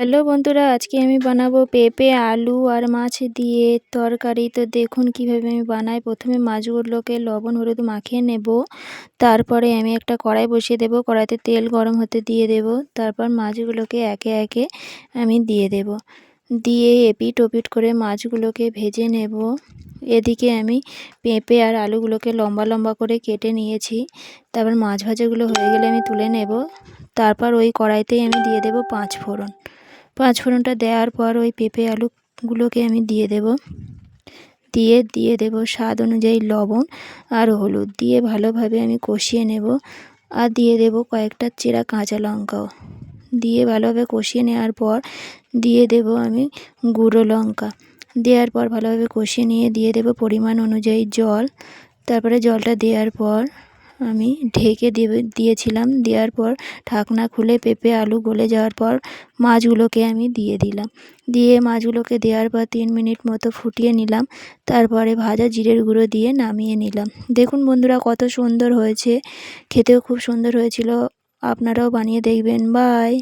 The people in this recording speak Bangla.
হ্যালো বন্ধুরা, আজকে আমি বানাবো পেঁপে আলু আর মাছ দিয়ে তরকারি। তো দেখুন কিভাবে আমি বানাই। প্রথমে মাছগুলোকে লবণ হলুদ মাখিয়ে নেব। তারপরে আমি একটা কড়াই বসিয়ে দেব, কড়াইতে তেল গরম হতে দিয়ে দেব। তারপর মাছগুলোকে একে একে আমি দিয়ে দেব, দিয়ে এপিট ওপিট করে মাছগুলোকে ভেজে নেব। এদিকে আমি পেঁপে আর আলুগুলোকে লম্বা লম্বা করে কেটে নিয়েছি। তারপর মাছ ভাজাগুলো হয়ে গেলে আমি তুলে নেব। তারপর ওই কড়াইতেই আমি দিয়ে দেব পাঁচফোড়নটা দেওয়ার পর ওই পেঁপে আলুগুলোকে আমি দিয়ে দেব স্বাদ অনুযায়ী লবণ আর হলুদ দিয়ে ভালোভাবে আমি কষিয়ে নেব। আর দিয়ে দেব কয়েকটা চেরা কাঁচা লঙ্কাও দিয়ে ভালোভাবে কষিয়ে নেওয়ার পর দিয়ে দেব আমি গুঁড়ো লঙ্কা। দেওয়ার পর ভালোভাবে কষিয়ে নিয়ে দিয়ে দেব পরিমাণ অনুযায়ী জল। তারপরে জলটা দেওয়ার পর আমি ঢেকে দিয়েছিলাম। দেওয়ার পর ঢাকনা খুলে পেঁপে আলু গলে যাওয়ার পর মাছগুলোকে আমি দিয়ে দিলাম। দিয়ে মাছগুলোকে দেওয়ার পর 3 মিনিট মতো ফুটিয়ে নিলাম। তারপরে ভাজা জিরের গুঁড়ো দিয়ে নামিয়ে নিলাম। দেখুন বন্ধুরা কত সুন্দর হয়েছে, খেতেও খুব সুন্দর হয়েছিল। আপনারাও বানিয়ে দেখবেন। বাই।